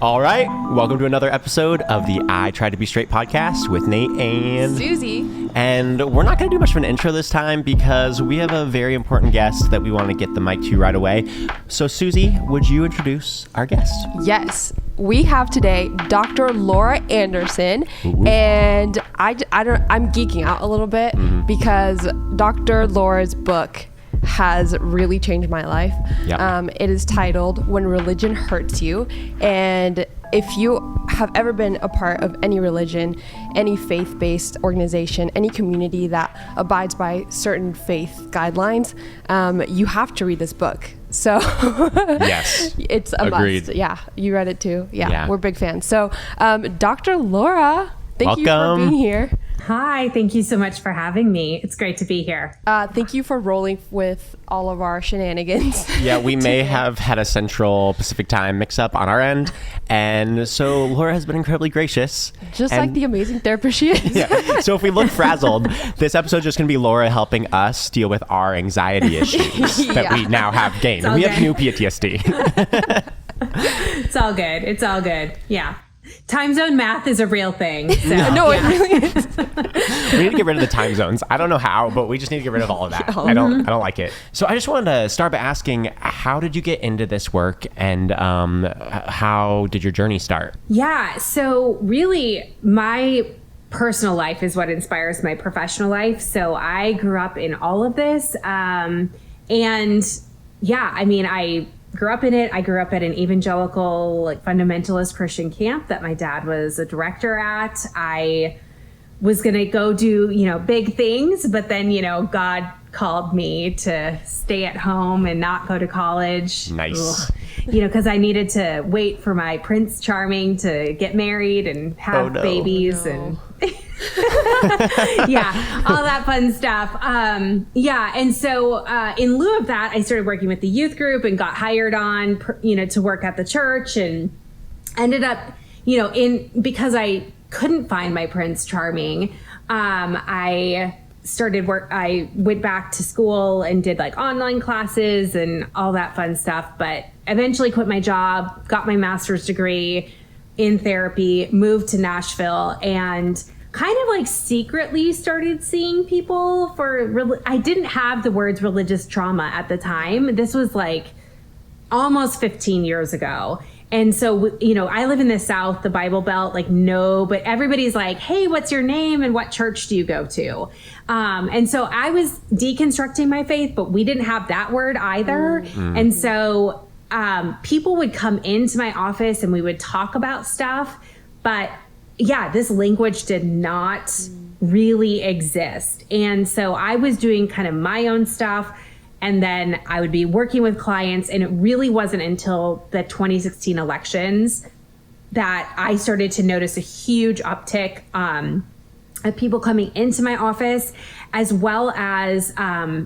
All right, welcome to another episode of the I Try to Be Straight podcast with Nate and Susie. And we're not going to do much of an intro this time because we have a very important guest that we want to get the mic to right away. So Susie, would you introduce our guest? Yes, we have today Dr. Laura Anderson. Ooh. And I'm geeking out a little bit because Dr. Laura's book has really changed my life. Yep. It is titled When Religion Hurts You. And if you have ever been a part of any religion, any faith-based organization, any community that abides by certain faith guidelines, you have to read this book. So Yes. It's a Agreed. must. Yeah, you read it too. Yeah. We're big fans. So Dr. Laura, thank you for being here. Hi, thank you so much for having me. It's great to be here. Thank you for rolling with all of our shenanigans. Yeah, we may have had a Central Pacific Time mix-up on our end, and so Laura has been incredibly gracious. Just like the amazing therapist she is. Yeah. So if we look frazzled, this episode is just going to be Laura helping us deal with our anxiety issues that we now have gained. We have new PTSD. It's all good. It's all good. Yeah. Time zone math is a real thing. So, No, it really is. We need to get rid of the time zones. I don't know how, but we just need to get rid of all of that. I don't like it. So I just wanted to start by asking, how did you get into this work, and how did your journey start? Yeah. So really, my personal life is what inspires my professional life. So I grew up in all of this. I grew up in it. I grew up at an evangelical, fundamentalist Christian camp that my dad was a director at. I was going to go do, big things, but then, God called me to stay at home and not go to college. Nice. Because I needed to wait for my Prince Charming to get married and have babies and all that fun stuff. And so in lieu of that, I started working with the youth group and got hired on, to work at the church, and ended up, because I couldn't find my Prince Charming, I started work. I went back to school and did online classes and all that fun stuff, but eventually quit my job, got my master's degree in therapy, moved to Nashville, and kind of secretly started seeing people for, I didn't have the words religious trauma at the time. This was almost 15 years ago. And so, I live in the South, the Bible Belt, but everybody's like, hey, what's your name and what church do you go to? And so I was deconstructing my faith, but we didn't have that word either. Mm-hmm. And so people would come into my office and we would talk about stuff, but this language did not really exist. And so I was doing kind of my own stuff, and then I would be working with clients, and it really wasn't until the 2016 elections that I started to notice a huge uptick of people coming into my office, as well as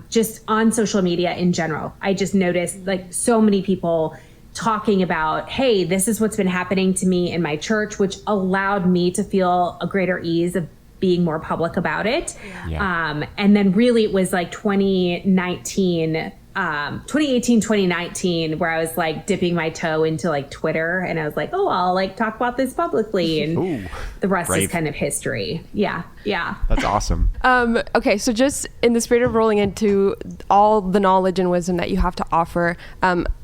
just on social media in general. I just noticed so many people talking about, hey, this is what's been happening to me in my church, which allowed me to feel a greater ease of being more public about it. Yeah. And then really it was 2018, 2019, where I was dipping my toe into Twitter, and I was I'll talk about this publicly, and the rest is kind of history. Yeah. That's awesome. Okay, so just in the spirit of rolling into all the knowledge and wisdom that you have to offer,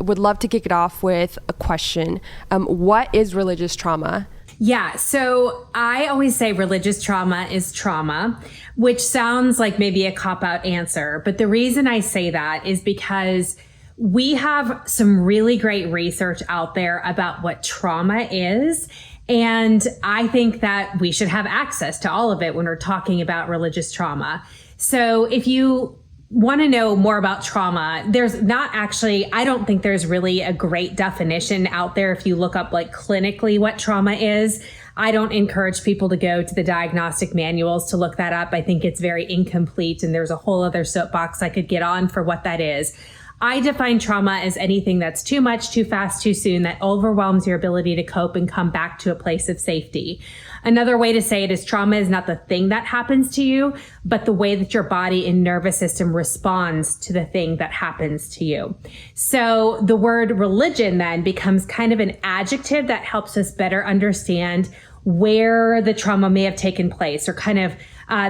would love to kick it off with a question. What is religious trauma? Yeah, so I always say religious trauma is trauma, which sounds like maybe a cop-out answer. But the reason I say that is because we have some really great research out there about what trauma is. And I think that we should have access to all of it when we're talking about religious trauma. So if you want to know more about trauma, there's not actually, I don't think there's really a great definition out there. If you look up clinically what trauma is, I don't encourage people to go to the diagnostic manuals to look that up. I think it's very incomplete, and there's a whole other soapbox I could get on for what that is. I define trauma as anything that's too much, too fast, too soon, that overwhelms your ability to cope and come back to a place of safety. Another way to say it is trauma is not the thing that happens to you, but the way that your body and nervous system responds to the thing that happens to you. So the word religion then becomes kind of an adjective that helps us better understand where the trauma may have taken place, or kind of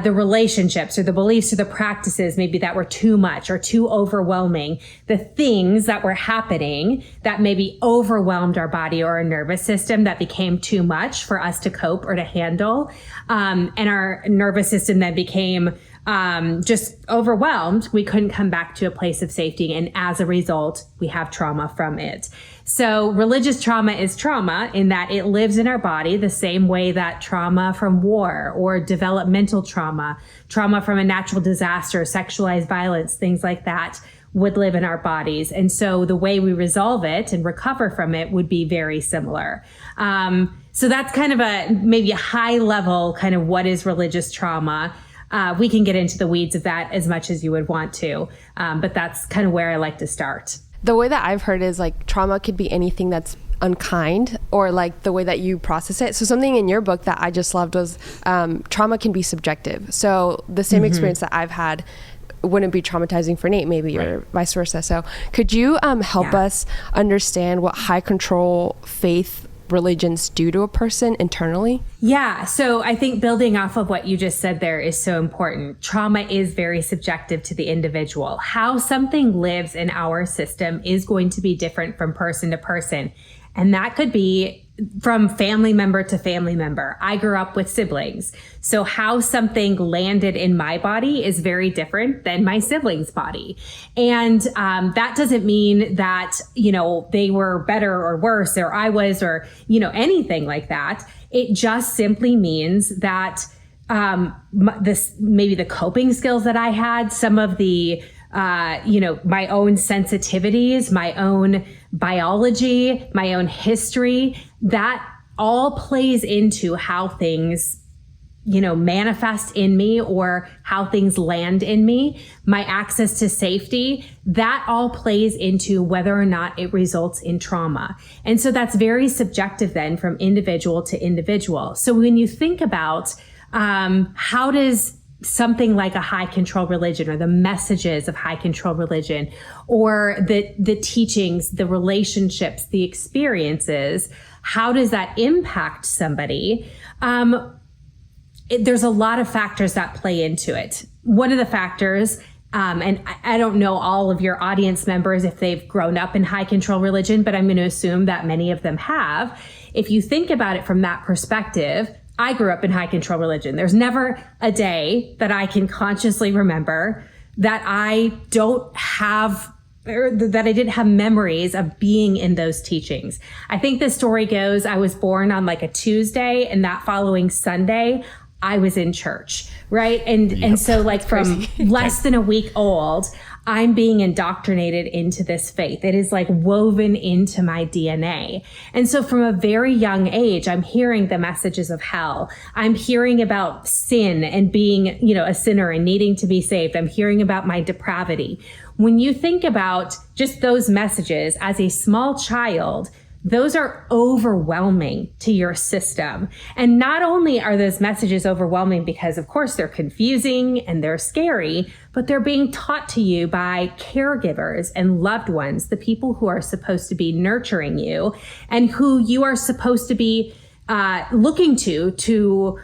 the relationships or the beliefs or the practices maybe that were too much or too overwhelming, the things that were happening that maybe overwhelmed our body or our nervous system that became too much for us to cope or to handle. And our nervous system then became just overwhelmed. We couldn't come back to a place of safety. And as a result, we have trauma from it. So religious trauma is trauma in that it lives in our body the same way that trauma from war or developmental trauma from a natural disaster, sexualized violence, things like that would live in our bodies. And so the way we resolve it and recover from it would be very similar. So that's kind of maybe a high level kind of what is religious trauma. We can get into the weeds of that as much as you would want to, but that's kind of where I like to start. The way that I've heard is like trauma could be anything that's unkind, or like the way that you process it. So something in your book that I just loved was trauma can be subjective. So the same experience that I've had wouldn't be traumatizing for Nate maybe, or vice versa. So could you help us understand what high control faith religions do to a person internally? Yeah. So I think building off of what you just said there is so important. Trauma is very subjective to the individual. How something lives in our system is going to be different from person to person. And that could be from family member to family member. I grew up with siblings. So how something landed in my body is very different than my sibling's body. And that doesn't mean that, they were better or worse, or I was, or, anything like that. It just simply means that maybe the coping skills that I had, some of the my own sensitivities, my own biology, my own history, that all plays into how things, manifest in me or how things land in me. My access to safety, that all plays into whether or not it results in trauma. And so that's very subjective then from individual to individual. So when you think about how does something like a high control religion, or the messages of high control religion, or the teachings, the relationships, the experiences, how does that impact somebody? There's a lot of factors that play into it. One of the factors, and I don't know all of your audience members if they've grown up in high control religion, but I'm going to assume that many of them have. If you think about it from that perspective, I grew up in high control religion. There's never a day that I can consciously remember that I don't have, or that I didn't have memories of being in those teachings. I think the story goes, I was born on like a Tuesday, and that following Sunday, I was in church, right? And so like from less than a week old, I'm being indoctrinated into this faith. It is like woven into my DNA. And so from a very young age, I'm hearing the messages of hell. I'm hearing about sin and being, a sinner and needing to be saved. I'm hearing about my depravity. When you think about just those messages as a small child, those are overwhelming to your system. And not only are those messages overwhelming because, of course, they're confusing and they're scary, but they're being taught to you by caregivers and loved ones, the people who are supposed to be nurturing you and who you are supposed to be looking to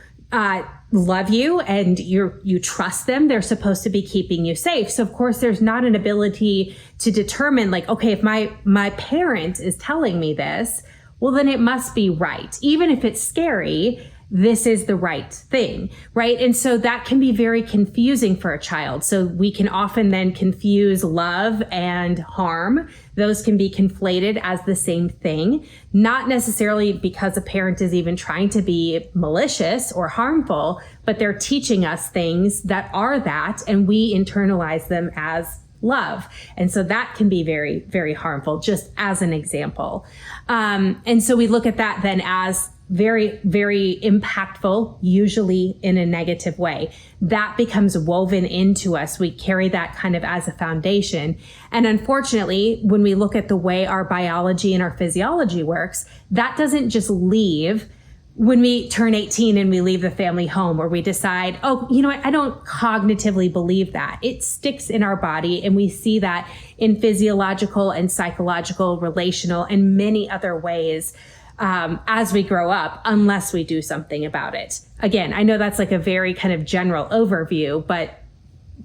love you, and you trust them. They're supposed to be keeping you safe. So of course there's not an ability to determine like, okay, if my parent is telling me this, well then it must be right. Even if it's scary, this is the right thing, right? And so that can be very confusing for a child. So we can often then confuse love and harm. Those can be conflated as the same thing, not necessarily because a parent is even trying to be malicious or harmful, but they're teaching us things that are that, and we internalize them as love. And so that can be very, very harmful, just as an example. And so we look at that then as very, very impactful, usually in a negative way. That becomes woven into us. We carry that kind of as a foundation. And unfortunately, when we look at the way our biology and our physiology works, that doesn't just leave when we turn 18 and we leave the family home, or we decide, oh, you know what, I don't cognitively believe that. It sticks in our body, and we see that in physiological and psychological, relational, and many other ways as we grow up, unless we do something about it. Again, I know that's like a very kind of general overview, but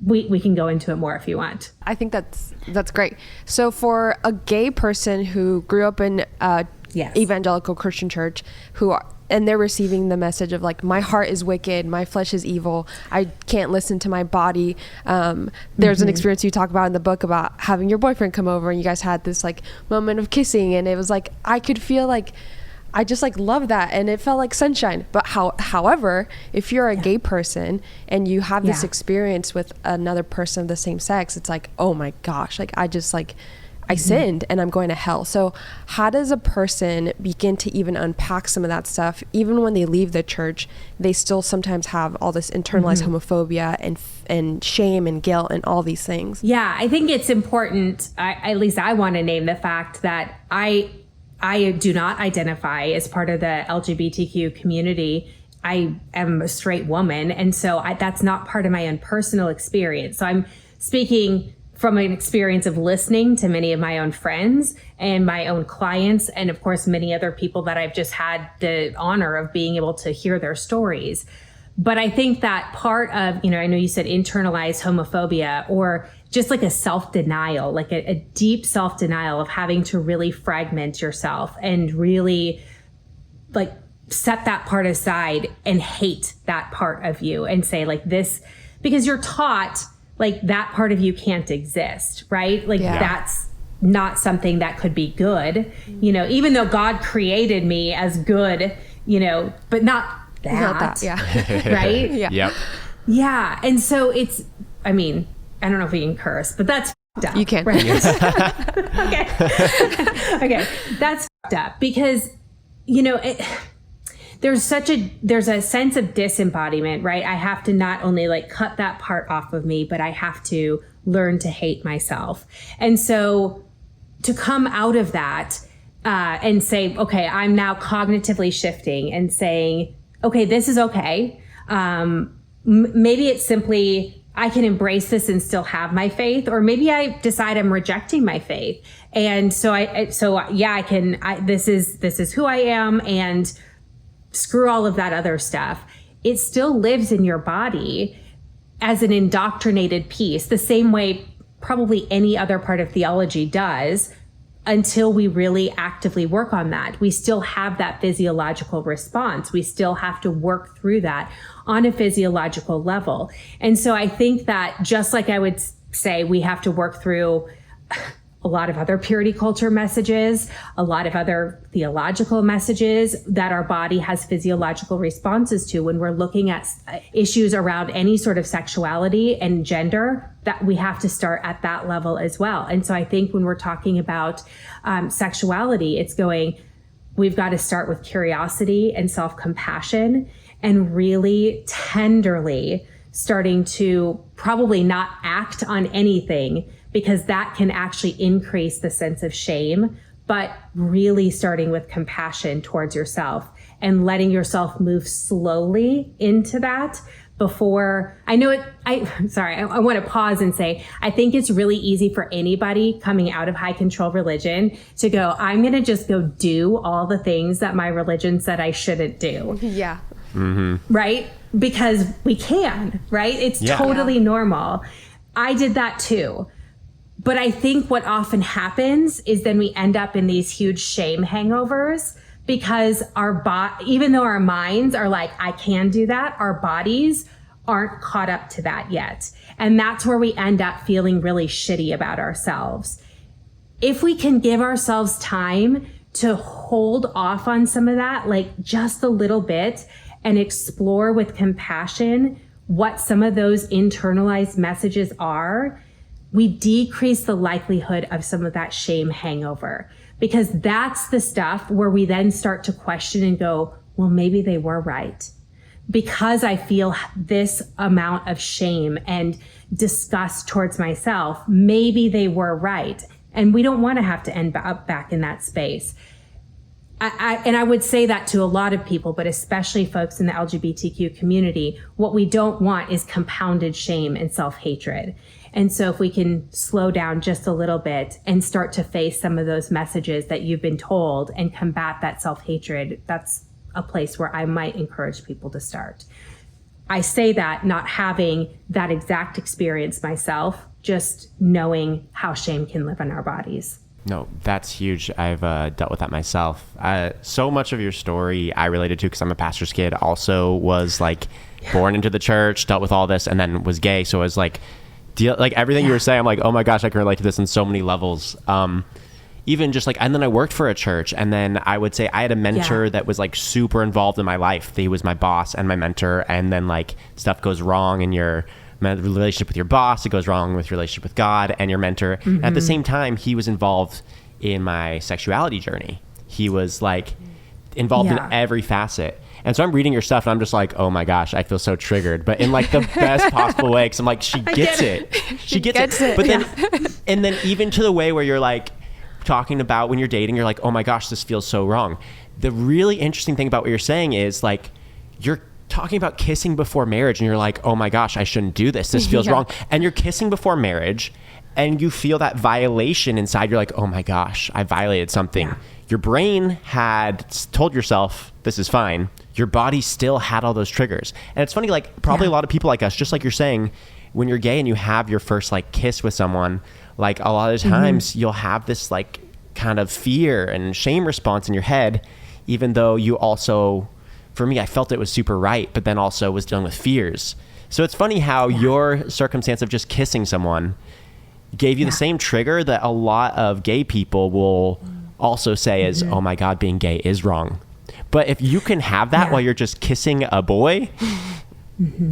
we can go into it more if you want. I think that's great. So for a gay person who grew up in Yes. evangelical Christian church, and they're receiving the message of like, my heart is wicked, my flesh is evil, I can't listen to my body. There's an experience you talk about in the book about having your boyfriend come over, and you guys had this like moment of kissing, and it was like, I could feel like, I just like love that, and it felt like sunshine. But however, if you're a gay person and you have this experience with another person of the same sex, it's like, oh my gosh, like I sinned and I'm going to hell. So how does a person begin to even unpack some of that stuff? Even when they leave the church, they still sometimes have all this internalized homophobia and shame and guilt and all these things. Yeah, I think it's important. At least I want to name the fact that I do not identify as part of the LGBTQ community. I am a straight woman. And so that's not part of my own personal experience. So I'm speaking from an experience of listening to many of my own friends and my own clients, and of course, many other people that I've just had the honor of being able to hear their stories. But I think that part of, I know you said internalized homophobia, or just like a self-denial, like a deep self-denial of having to really fragment yourself and really like set that part aside and hate that part of you and say like this, because you're taught like that part of you can't exist, right? Like that's not something that could be good, even though God created me as good, but not that. Right? Yeah. Yep. Yeah. And so it's, I don't know if we can curse, but that's fucked up. You can. Right? Okay. Okay. That's fucked up because, there's a sense of disembodiment, right? I have to not only like cut that part off of me, but I have to learn to hate myself. And so to come out of that and say, okay, I'm now cognitively shifting and saying, okay, this is okay. Maybe it's simply, I can embrace this and still have my faith, or maybe I decide I'm rejecting my faith. And so this is who I am, and screw all of that other stuff. It still lives in your body as an indoctrinated piece, the same way probably any other part of theology does, until we really actively work on that. We still have that physiological response. We still have to work through that on a physiological level. And so I think that just like I would say we have to work through a lot of other purity culture messages, a lot of other theological messages that our body has physiological responses to when we're looking at issues around any sort of sexuality and gender, that we have to start at that level as well. And so I think when we're talking about sexuality, we've got to start with curiosity and self-compassion, and really tenderly starting to probably not act on anything, because that can actually increase the sense of shame, but really starting with compassion towards yourself and letting yourself move slowly into that before. I know I want to pause and say, I think it's really easy for anybody coming out of high control religion to go, I'm going to just go do all the things that my religion said I shouldn't do. Yeah. Mm-hmm. Right? Because we can, right? It's totally normal. I did that too. But I think what often happens is then we end up in these huge shame hangovers, because even though our minds are like, I can do that, our bodies aren't caught up to that yet. And that's where we end up feeling really shitty about ourselves. If we can give ourselves time to hold off on some of that, like just a little bit, and explore with compassion what some of those internalized messages are, we decrease the likelihood of some of that shame hangover, because that's the stuff where we then start to question and go, well, maybe they were right. Because I feel this amount of shame and disgust towards myself, maybe they were right. And we don't want to have to end up back in that space. And I would say that to a lot of people, but especially folks in the LGBTQ community. What we don't want is compounded shame and self-hatred. And so if we can slow down just a little bit and start to face some of those messages that you've been told and combat that self-hatred, that's a place where I might encourage people to start. I say that not having that exact experience myself, just knowing how shame can live in our bodies. No, that's huge. I've dealt with that myself. So much of your story I related to because I'm a pastor's kid, also was like born into the church, dealt with all this, and then was gay. So I was like, everything you were saying, I'm like, oh my gosh, I can relate to this in so many levels. Even just like, and then I worked for a church, and then I would say I had a mentor that was like super involved in my life. He was my boss and my mentor, and then like stuff goes wrong in your relationship with your boss, it goes wrong with your relationship with God and your mentor. And at the same time, he was involved in my sexuality journey. He was like involved in every facet. And so I'm reading your stuff and I'm just like, oh my gosh, I feel so triggered, but in like the best possible way. Cause I'm like, she gets it. She gets it. But then, and then even to the way where you're like talking about when you're dating, you're like, oh my gosh, this feels so wrong. The really interesting thing about what you're saying is like, you're talking about kissing before marriage and you're like, oh my gosh, I shouldn't do this. This feels wrong. And you're kissing before marriage and you feel that violation inside. You're like, oh my gosh, I violated something. Your brain had told yourself this is fine. Your body still had all those triggers. And it's funny, like probably a lot of people like us, just like you're saying, when you're gay and you have your first like kiss with someone, like a lot of times you'll have this like kind of fear and shame response in your head, even though you also, for me, I felt it was super right, but then also was dealing with fears. So it's funny how your circumstance of just kissing someone gave you the same trigger that a lot of gay people will also say is, oh my God, being gay is wrong. But if you can have that while you're just kissing a boy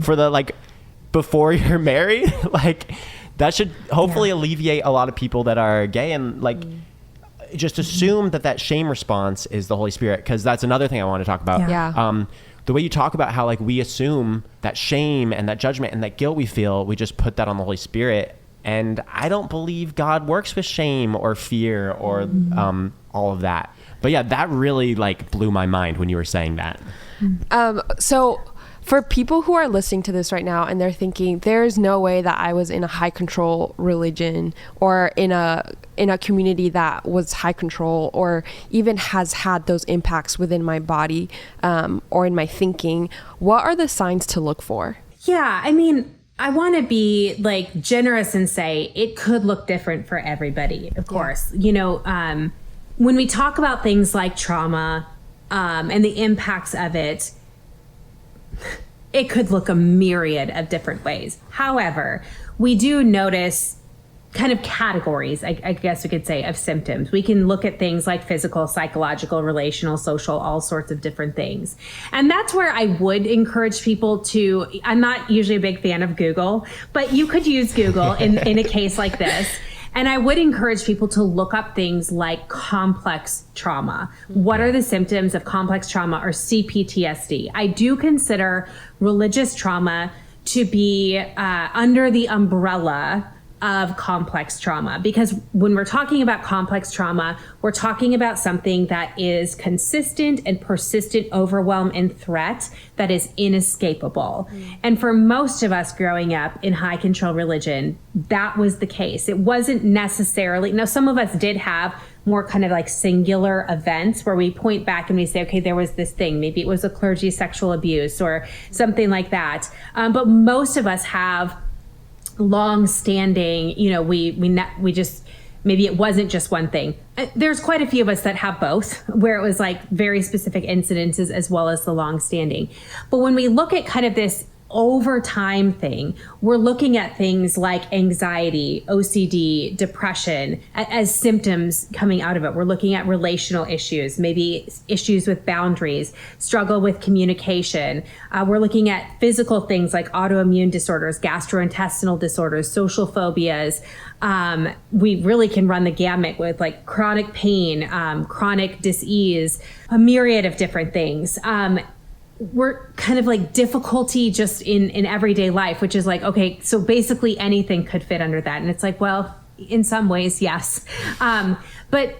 for the like before you're married, like that should hopefully alleviate a lot of people that are gay and like just assume that shame response is the Holy Spirit, because that's another thing I want to talk about. The way you talk about how like we assume that shame and that judgment and that guilt we feel, we just put that on the Holy Spirit. And I don't believe God works with shame or fear or all of that. But yeah, that really like blew my mind when you were saying that. So for people who are listening to this right now and they're thinking, there's no way that I was in a high control religion or in a community that was high control or even has had those impacts within my body or in my thinking, what are the signs to look for? Yeah, I mean, I want to be like generous and say it could look different for everybody, of course. You know, when we talk about things like trauma and the impacts of it, it could look a myriad of different ways. However, we do notice kind of categories, I guess we could say, of symptoms. We can look at things like physical, psychological, relational, social, all sorts of different things. And that's where I would encourage people to, I'm not usually a big fan of Google, but you could use Google in a case like this. And I would encourage people to look up things like complex trauma. What are the symptoms of complex trauma or CPTSD? I do consider religious trauma to be under the umbrella of complex trauma, because when we're talking about complex trauma, we're talking about something that is consistent and persistent overwhelm and threat that is inescapable. And for most of us growing up in high control religion, that was the case. It wasn't necessarily, now some of us did have more kind of like singular events where we point back and we say, okay, there was this thing, maybe it was a clergy sexual abuse or something like that. But most of us have long-standing, you know, we just, maybe it wasn't just one thing. There's quite a few of us that have both, where it was like very specific incidences as well as the long-standing. But when we look at kind of this over time thing. We're looking at things like anxiety, OCD, depression as symptoms coming out of it. We're looking at relational issues, maybe issues with boundaries, struggle with communication. We're looking at physical things like autoimmune disorders, gastrointestinal disorders, social phobias. We really can run the gamut with like chronic pain, chronic disease, a myriad of different things. We're kind of like difficulty just in everyday life, which is like, okay, so basically anything could fit under that. And it's like, well, in some ways, yes. But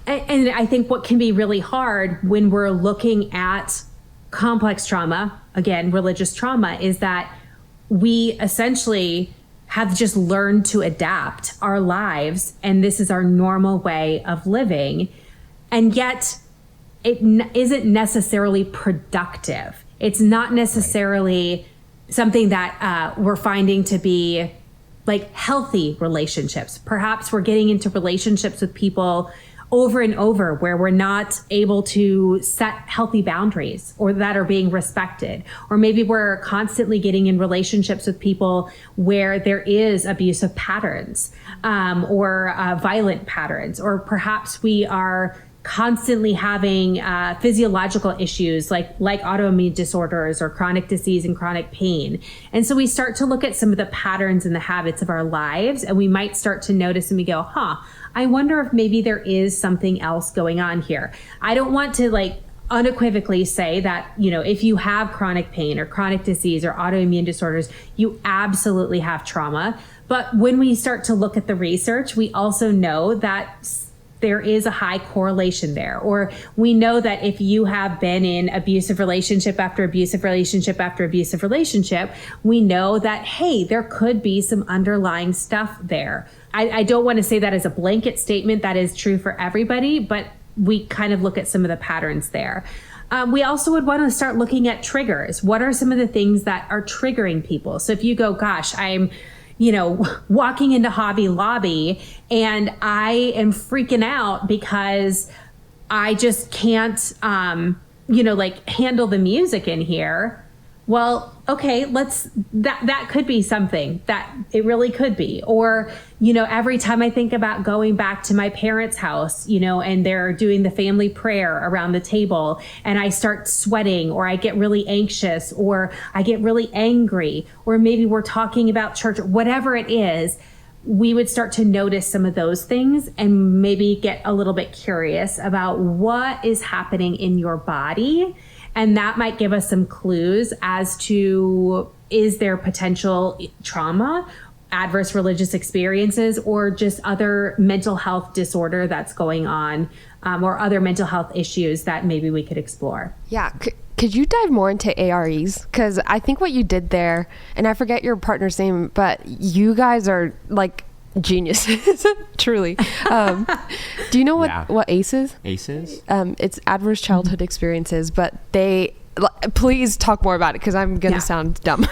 I think what can be really hard when we're looking at complex trauma, again, religious trauma, is that we essentially have just learned to adapt our lives. And this is our normal way of living. And yet it isn't necessarily productive. It's not necessarily something that we're finding to be like healthy relationships. Perhaps we're getting into relationships with people over and over where we're not able to set healthy boundaries or that are being respected. Or maybe we're constantly getting in relationships with people where there is abusive patterns or violent patterns. Or perhaps we are constantly having physiological issues like autoimmune disorders or chronic disease and chronic pain. And so we start to look at some of the patterns and the habits of our lives, and we might start to notice and we go, I wonder if maybe there is something else going on here. I don't want to like unequivocally say that, if you have chronic pain or chronic disease or autoimmune disorders, you absolutely have trauma. But when we start to look at the research, we also know that there is a high correlation there. Or we know that if you have been in abusive relationship after abusive relationship after abusive relationship, we know that, hey, there could be some underlying stuff there. I don't want to say that as a blanket statement that is true for everybody, but we kind of look at some of the patterns there. We also would want to start looking at triggers. What are some of the things that are triggering people? So if you go, gosh, I'm walking into Hobby Lobby and I am freaking out because I just can't, handle the music in here. Well, okay, that could be something that it really could be. Or, every time I think about going back to my parents' house, and they're doing the family prayer around the table and I start sweating, or I get really anxious, or I get really angry, or maybe we're talking about church, whatever it is, we would start to notice some of those things and maybe get a little bit curious about what is happening in your body. And that might give us some clues as to, is there potential trauma, adverse religious experiences, or just other mental health disorder that's going on, or other mental health issues that maybe we could explore. Yeah. Could you dive more into AREs? Because I think what you did there, and I forget your partner's name, but you guys are like geniuses, truly. Do you know what ACE is? ACE is? It's adverse childhood experiences, but please talk more about it because I'm going to sound dumb.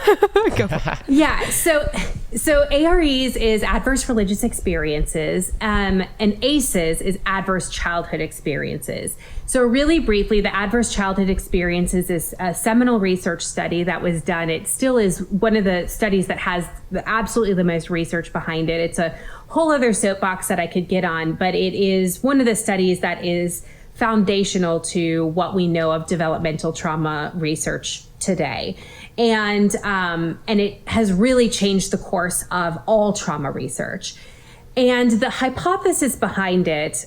Yeah. So AREs is adverse religious experiences, and ACEs is adverse childhood experiences. So really briefly, the adverse childhood experiences is a seminal research study that was done. It still is one of the studies that has absolutely the most research behind it. It's a whole other soapbox that I could get on, but it is one of the studies that is foundational to what we know of developmental trauma research today. And it has really changed the course of all trauma research. And the hypothesis behind it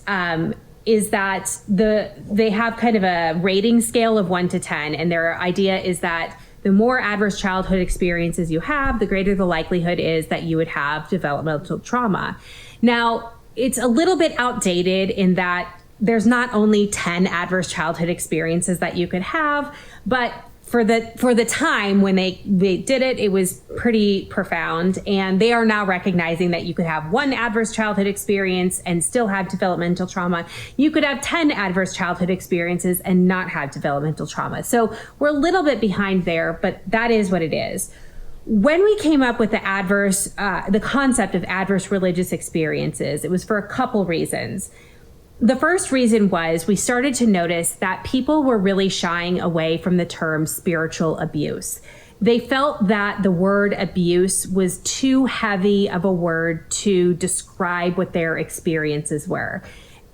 is that they have kind of a rating scale of 1 to 10. And their idea is that the more adverse childhood experiences you have, the greater the likelihood is that you would have developmental trauma. Now, it's a little bit outdated in that there's not only 10 adverse childhood experiences that you could have, but for the time when they did it, it was pretty profound. And they are now recognizing that you could have 1 adverse childhood experience and still have developmental trauma. You could have 10 adverse childhood experiences and not have developmental trauma. So we're a little bit behind there, but that is what it is. When we came up with the concept of adverse religious experiences, it was for a couple reasons. The first reason was we started to notice that people were really shying away from the term spiritual abuse. they felt that the word abuse was too heavy of a word to describe what their experiences were.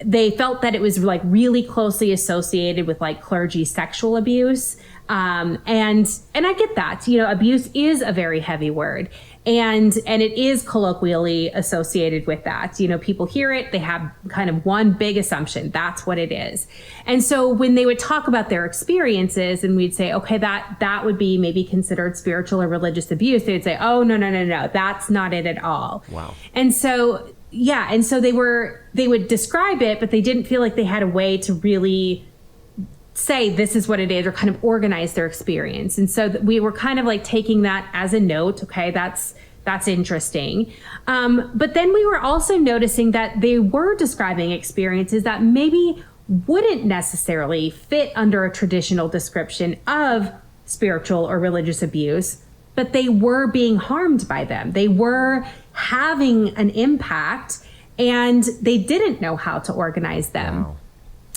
They felt that it was like really closely associated with like clergy sexual abuse. And I get that, abuse is a very heavy word, and it is colloquially associated with that. People hear it, they have kind of one big assumption. That's what it is. And so when they would talk about their experiences and we'd say, okay, that would be maybe considered spiritual or religious abuse, they'd say, oh, no, that's not it at all. Wow. And so, they would describe it, but they didn't feel like they had a way to really say this is what it is or kind of organize their experience. And so we were kind of like taking that as a note. Okay, that's interesting. But then we were also noticing that they were describing experiences that maybe wouldn't necessarily fit under a traditional description of spiritual or religious abuse, but they were being harmed by them. They were having an impact and they didn't know how to organize them. Wow.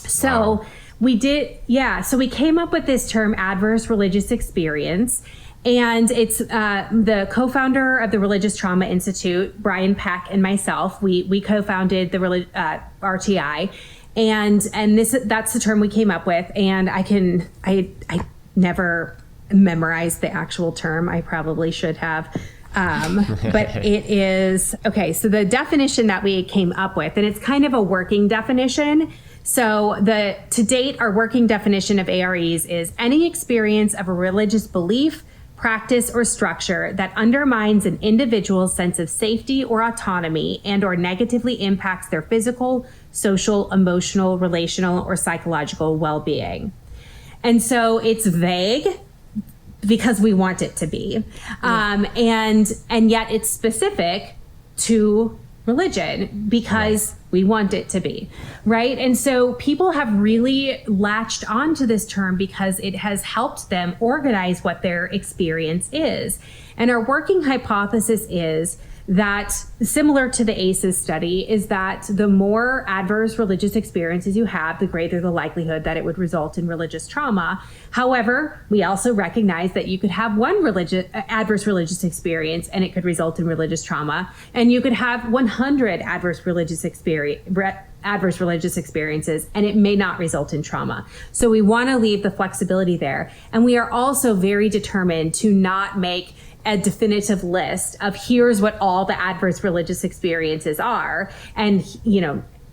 So Wow. So we came up with this term, adverse religious experience. And it's the co-founder of the Religious Trauma Institute, Brian Peck, and myself. We co-founded the RTI, and that's the term we came up with. And I never memorized the actual term. I probably should have. But it is okay. So the definition that we came up with, and it's kind of a working definition. So to date, our working definition of AREs is any experience of a religious belief, practice, or structure that undermines an individual's sense of safety or autonomy and or negatively impacts their physical, social, emotional, relational, or psychological well-being. And so it's vague because we want it to be. And yet it's specific to religion because we want it to be, right? And so people have really latched onto this term because it has helped them organize what their experience is. And our working hypothesis is that, similar to the ACEs study, is that the more adverse religious experiences you have, the greater the likelihood that it would result in religious trauma. However, we also recognize that you could have one adverse religious experience and it could result in religious trauma, and you could have 100 adverse religious experiences and it may not result in trauma. So we want to leave the flexibility there. And we are also very determined to not make a definitive list of here's what all the adverse religious experiences are, and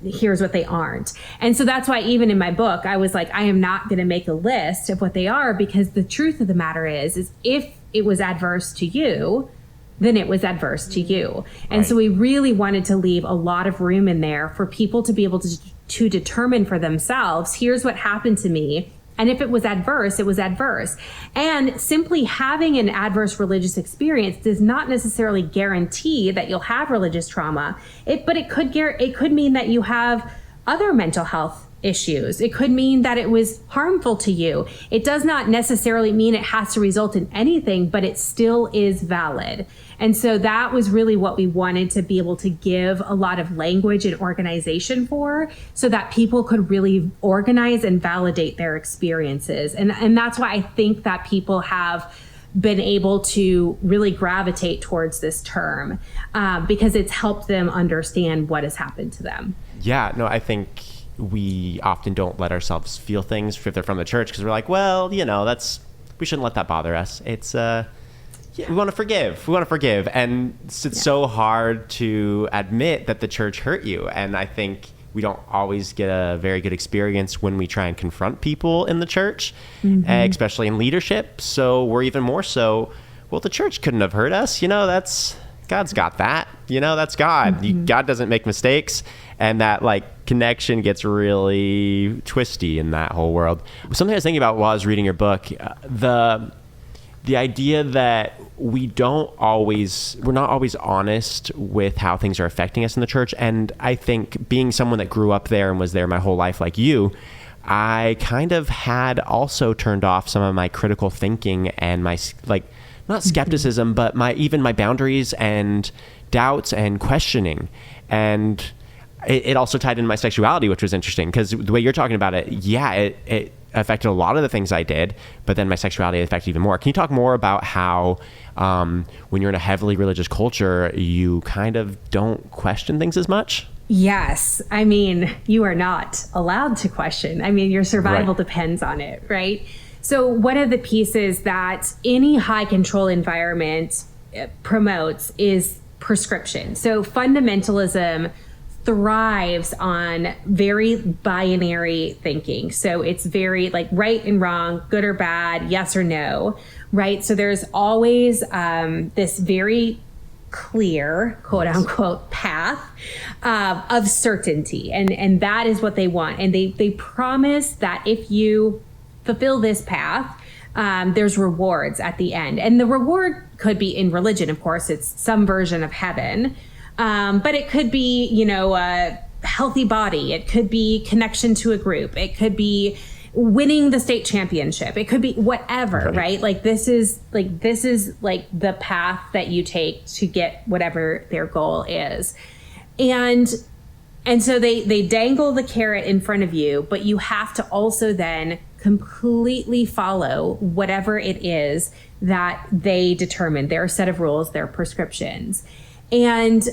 here's what they aren't. And so that's why even in my book, I was like, I am not going to make a list of what they are, because the truth of the matter is if it was adverse to you, then it was adverse to you. And Right. so we really wanted to leave a lot of room in there for people to be able to determine for themselves, here's what happened to me. And if it was adverse, it was adverse. And simply having an adverse religious experience does not necessarily guarantee that you'll have religious trauma. But it could mean that you have other mental health issues. It could mean that it was harmful to you. It does not necessarily mean it has to result in anything, but it still is valid. And so that was really what we wanted to be able to give a lot of language and organization for, so that people could really organize and validate their experiences. And that's why I think that people have been able to really gravitate towards this term, because it's helped them understand what has happened to them. Yeah, no, I think we often don't let ourselves feel things if they're from the church, because we're like, well, we shouldn't let that bother us. It's we want to forgive, and it's so hard to admit that the church hurt you. And I think we don't always get a very good experience when we try and confront people in the church, especially in leadership. So we're even more so, well, the church couldn't have hurt us. God's got that. That's God. God doesn't make mistakes. And that connection gets really twisty in that whole world. Something I was thinking about while I was reading your book, the idea that we're not always honest with how things are affecting us in the church. And I think, being someone that grew up there and was there my whole life like you, I kind of had also turned off some of my critical thinking and my not skepticism, but my boundaries and doubts and questioning. And it also tied into my sexuality, which was interesting, because the way you're talking about it, affected a lot of the things I did, but then my sexuality affected even more. Can you talk more about how when you're in a heavily religious culture, you kind of don't question things as much? Yes. I mean, you are not allowed to question. I mean, your survival depends on it, right? So one of the pieces that any high control environment promotes is prescription. So fundamentalism thrives on very binary thinking. So it's very like right and wrong, good or bad, yes or no, right? So there's always this very clear, quote unquote, path of certainty. And that is what they want. And they promise that if you fulfill this path, there's rewards at the end. And the reward could be in religion, of course, it's some version of heaven. But it could be, a healthy body. It could be connection to a group. It could be winning the state championship. It could be whatever, right? Like this is the path that you take to get whatever their goal is. And so they dangle the carrot in front of you, but you have to also then completely follow whatever it is that they determine, their set of rules, their prescriptions. And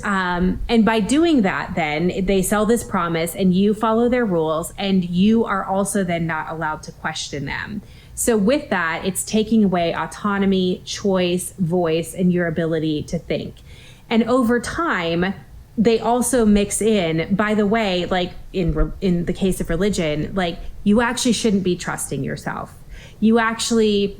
by doing that, then they sell this promise and you follow their rules, and you are also then not allowed to question them. So with that, it's taking away autonomy, choice, voice, and your ability to think. And over time, they also mix in, by the way, like in the case of religion, like you actually shouldn't be trusting yourself. You actually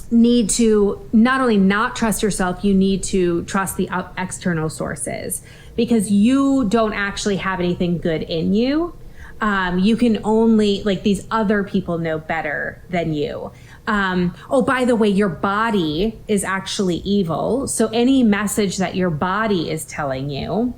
need to not only not trust yourself, you need to trust the external sources, because you don't actually have anything good in you. You can only, like, these other people know better than you. Oh, by the way, your body is actually evil. So any message that your body is telling you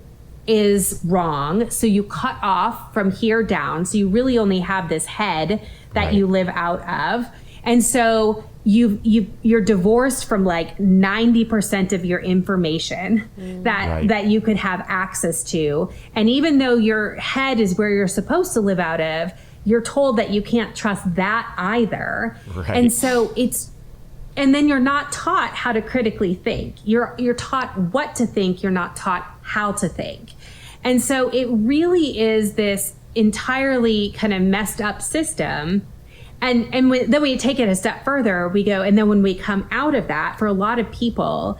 is wrong. So you cut off from here down. So you really only have this head that you live out of. And so you're divorced from like 90% of your information that you could have access to. And even though your head is where you're supposed to live out of, you're told that you can't trust that either. Right. And so and then you're not taught how to critically think. You're taught what to think. You're not taught how to think. And so it really is this entirely kind of messed up system. And then we take it a step further, we go, and then when we come out of that, for a lot of people,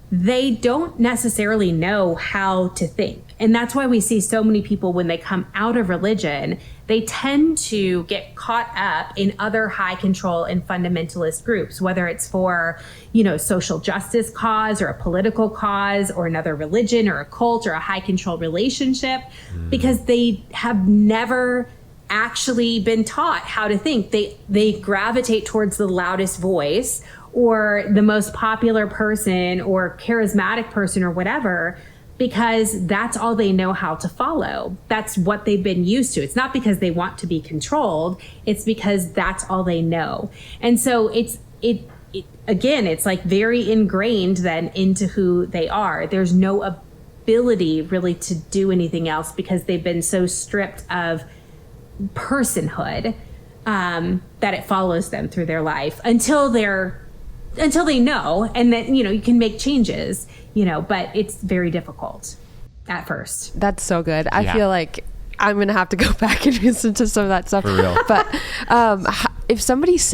they don't necessarily know how to think. And that's why we see so many people, when they come out of religion, they tend to get caught up in other high control and fundamentalist groups, whether it's for, social justice cause or a political cause or another religion or a cult or a high control relationship, because they have never actually been taught how to think. They gravitate towards the loudest voice or the most popular person or charismatic person or whatever, because that's all they know how to follow. That's what they've been used to. It's not because they want to be controlled. It's because that's all they know. And so it's like very ingrained then into who they are. There's no ability really to do anything else because they've been so stripped of personhood that it follows them through their life until they know, and then you can make changes, but it's very difficult at first. That's so good. I feel like I'm gonna have to go back and listen to some of that stuff. For real. But if somebody's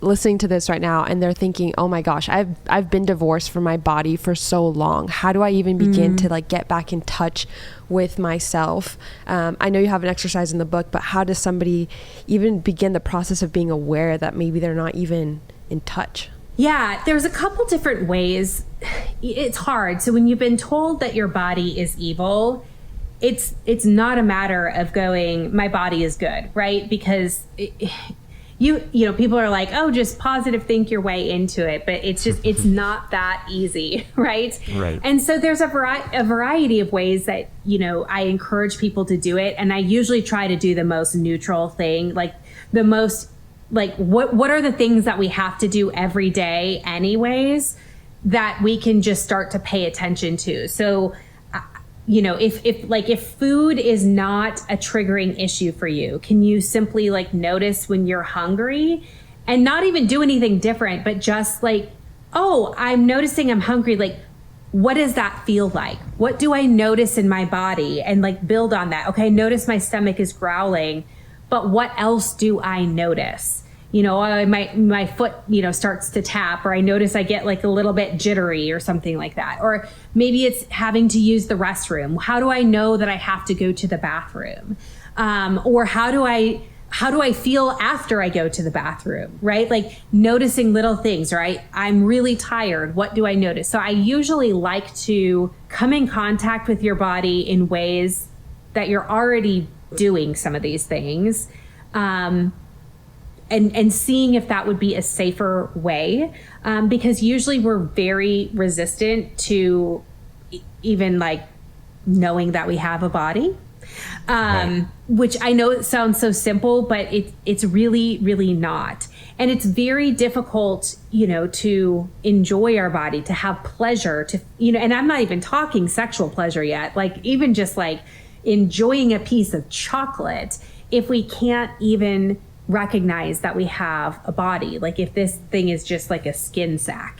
listening to this right now and they're thinking, oh my gosh, I've been divorced from my body for so long, how do I even begin to like get back in touch with myself? I know you have an exercise in the book, but how does somebody even begin the process of being aware that maybe they're not even in touch? Yeah, there's a couple different ways. It's hard. So when you've been told that your body is evil, it's not a matter of going, my body is good, right? Because people are like, oh, just positive think your way into it. But it's not that easy, right? Right. And so there's a variety of ways that, I encourage people to do it. And I usually try to do the most neutral thing, like the most, like what are the things that we have to do every day anyways, that we can just start to pay attention to. So if food is not a triggering issue for you, can you simply like notice when you're hungry and not even do anything different, but just like, oh, I'm noticing I'm hungry. Like, what does that feel like? What do I notice in my body? And like build on that. Okay, notice my stomach is growling, but what else do I notice? My foot, starts to tap, or I notice I get like a little bit jittery or something like that. Or maybe it's having to use the restroom. How do I know that I have to go to the bathroom? Or how do I feel after I go to the bathroom, right? Like noticing little things, right? I'm really tired. What do I notice? So I usually like to come in contact with your body in ways that you're already doing some of these things. And seeing if that would be a safer way, because usually we're very resistant to even like knowing that we have a body, right. Which I know it sounds so simple, but it's really, really not. And it's very difficult, to enjoy our body, to have pleasure, and I'm not even talking sexual pleasure yet, like even just like enjoying a piece of chocolate, if we can't even recognize that we have a body, like if this thing is just like a skin sack,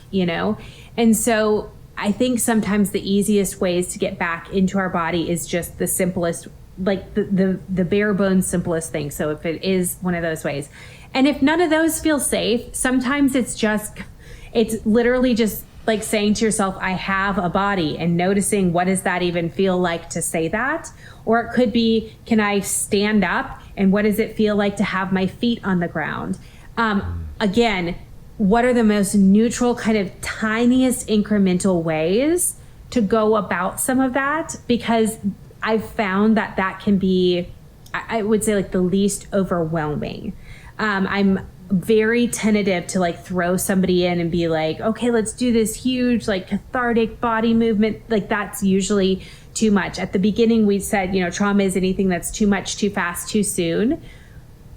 And so I think sometimes the easiest ways to get back into our body is just the simplest, like the bare bones simplest thing. So if it is one of those ways, and if none of those feel safe, sometimes it's literally just like saying to yourself, I have a body, and noticing what does that even feel like to say that? Or it could be, can I stand up? And what does it feel like to have my feet on the ground? Again, what are the most neutral, kind of tiniest incremental ways to go about some of that? Because I've found that can be, I would say, like the least overwhelming. I'm very tentative to like throw somebody in and be like, okay, let's do this huge, like cathartic body movement. Like that's usually too much. At the beginning, we said, trauma is anything that's too much, too fast, too soon.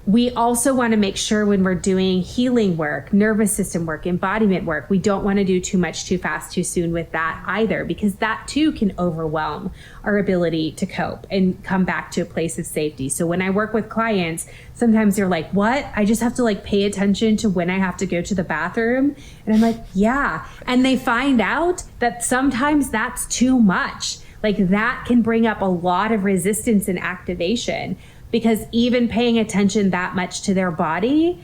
We also want to make sure when we're doing healing work, nervous system work, embodiment work, we don't want to do too much, too fast, too soon with that either, because that too can overwhelm our ability to cope and come back to a place of safety. So when I work with clients, sometimes they're like, what? I just have to like pay attention to when I have to go to the bathroom. And I'm like, yeah. And they find out that sometimes that's too much. Like that can bring up a lot of resistance and activation, because even paying attention that much to their body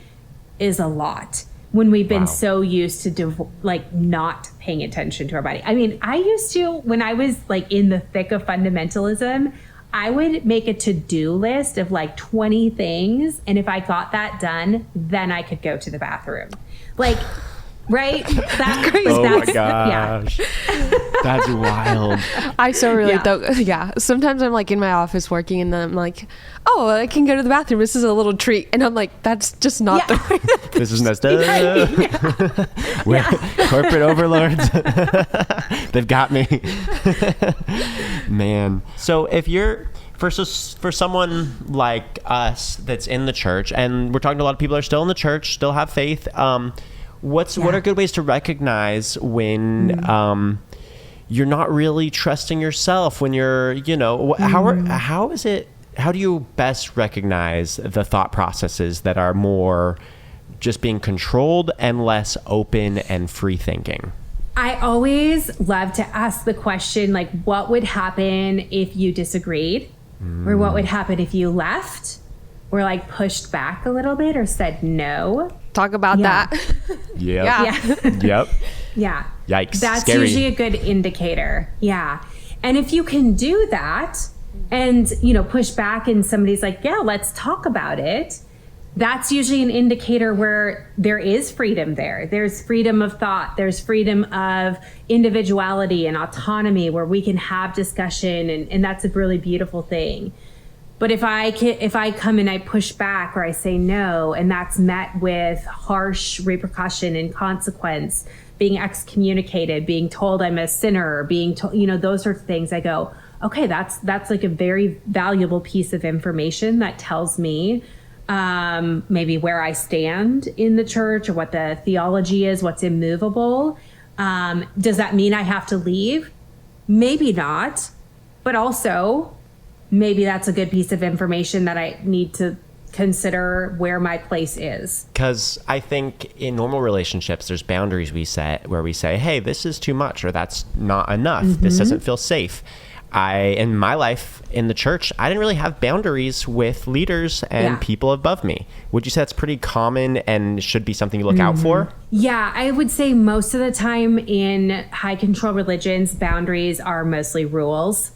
is a lot when we've been so used to not paying attention to our body. I mean, I used to, when I was like in the thick of fundamentalism, I would make a to-do list of like 20 things. And if I got that done, then I could go to the bathroom. Like, right? That's crazy. Oh my gosh. Yeah. That's wild. I so relate though. Yeah. Sometimes I'm like in my office working and then I'm like, oh, I can go to the bathroom. This is a little treat. And I'm like, that's just not the way that this is messed up. We're corporate overlords. They've got me. Man. So if you're, for someone like us that's in the church, and we're talking to a lot of people that are still in the church, still have faith, what are good ways to recognize when you're not really trusting yourself, when you're, how do you best recognize the thought processes that are more just being controlled and less open and free thinking? I always love to ask the question, like, what would happen if you disagreed? Or what would happen if you left? Or like pushed back a little bit or said no? Talk about that. Yep. Yeah. Yikes. That's scary. Usually a good indicator. Yeah. And if you can do that and, push back and somebody's like, yeah, let's talk about it, that's usually an indicator where there is freedom there. There's freedom of thought. There's freedom of individuality and autonomy where we can have discussion. And that's a really beautiful thing. But if I come and I push back or I say no, and that's met with harsh repercussion and consequence, being excommunicated, being told I'm a sinner, being told, those sorts of things, I go, okay, that's like a very valuable piece of information that tells me maybe where I stand in the church or what the theology is, what's immovable. Does that mean I have to leave? Maybe not. but also maybe that's a good piece of information that I need to consider where my place is. Because I think in normal relationships, there's boundaries we set where we say, hey, this is too much, or that's not enough. This doesn't feel safe. In my life in the church, I didn't really have boundaries with leaders and people above me. Would you say that's pretty common and should be something you look out for? Yeah, I would say most of the time in high control religions, boundaries are mostly rules.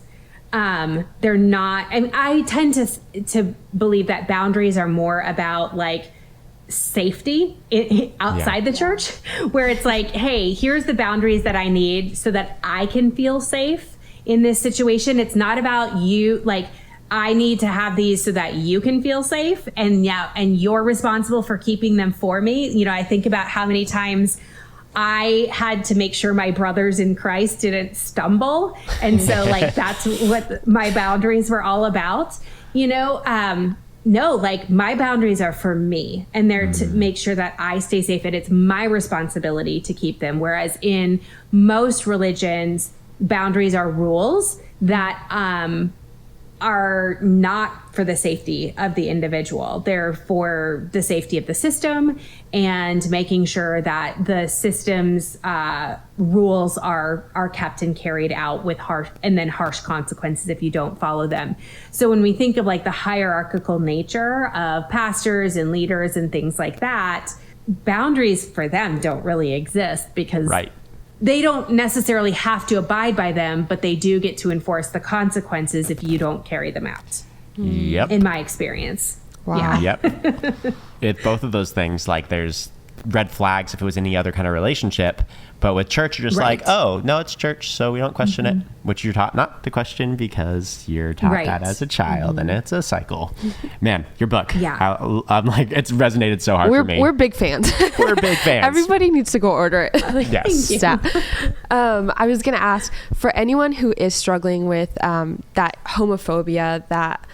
They're not, and I tend to believe that boundaries are more about like safety outside the church, where it's like, hey, here's the boundaries that I need so that I can feel safe in this situation. It's not about you, like, I need to have these so that you can feel safe, and you're responsible for keeping them for me. You know, I think about how many times I had to make sure my brothers in Christ didn't stumble. And so like, that's what my boundaries were all about, you know? No, like my boundaries are for me, and they're to make sure that I stay safe, and it's my responsibility to keep them. Whereas in most religions, boundaries are rules that, are not for the safety of the individual. They're for the safety of the system and making sure that the system's rules are kept and carried out with harsh consequences if you don't follow them. So when we think of like the hierarchical nature of pastors and leaders and things like that, boundaries for them don't really exist, because they don't necessarily have to abide by them, but they do get to enforce the consequences if you don't carry them out. Yep. In my experience. Wow. Yeah. Yep. It's both of those things. Like there's red flags if it was any other kind of relationship, but with church, you're just like, oh, no, it's church, so we don't question it, which you're taught not to question because you're taught that as a child, and it's a cycle. Man, your book. Yeah. I'm like, it's resonated so hard for me. We're big fans. We're big fans. Everybody needs to go order it. Like, yes. I was going to ask, for anyone who is struggling with that homophobia, that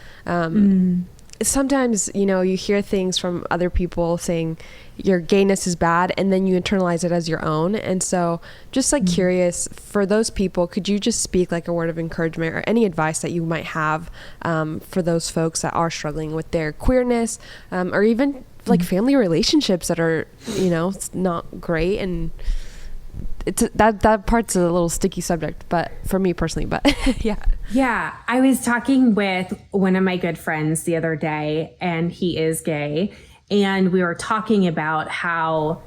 sometimes, you know, you hear things from other people saying your gayness is bad, and then you internalize it as your own. And so just like curious, for those people, could you just speak like a word of encouragement or any advice that you might have for those folks that are struggling with their queerness, or even like family relationships that are, you know, not great, and it's that part's a little sticky subject, but for me personally, but yeah. I was talking with one of my good friends the other day, and he is gay, and we were talking about how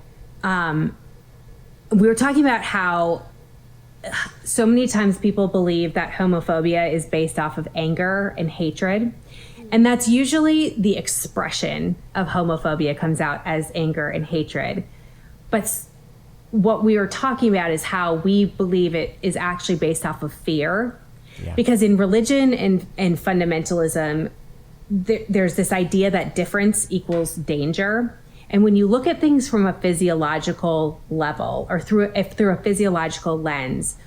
so many times people believe that homophobia is based off of anger and hatred, and that's usually the expression of homophobia comes out as anger and hatred. But what we were talking about is how we believe it is actually based off of fear. Yeah. Because in religion and fundamentalism, there's this idea that difference equals danger. And when you look at things from a physiological level, or through a physiological lens,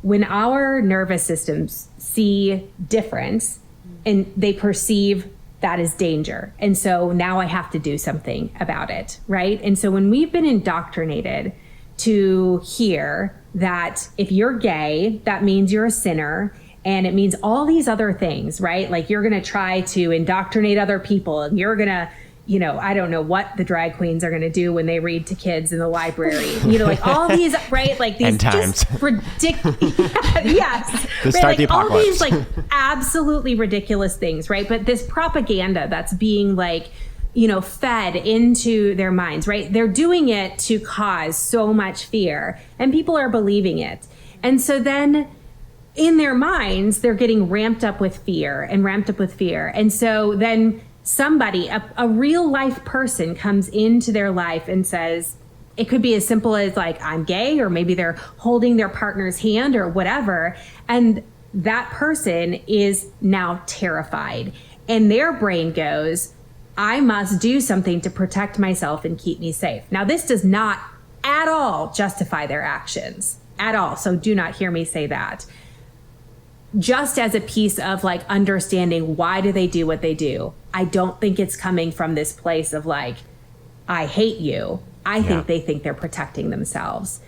when our nervous systems see difference and they perceive that as danger, and so now I have to do something about it, right? And so when we've been indoctrinated to hear that if you're gay, that means you're a sinner, and it means all these other things, right? Like you're going to try to indoctrinate other people, and you're going to, you know, I don't know what the drag queens are going to do when they read to kids in the library, you know, like all these, right? Like these just ridiculous, yes, to start right? the Like all apocalypse. these like absolutely ridiculous things, right? But this propaganda that's being like, you know, fed into their minds, right? They're doing it to cause so much fear, and people are believing it. And so then in their minds, they're getting ramped up with fear. And so then somebody, a real life person, comes into their life and says, it could be as simple as like, I'm gay, or maybe they're holding their partner's hand or whatever. And that person is now terrified, and their brain goes, I must do something to protect myself and keep me safe. Now, this does not at all justify their actions at all. So do not hear me say that. Just as a piece of like understanding, why do they do what they do? I don't think it's coming from this place of like, I hate you. I think they think they're protecting themselves.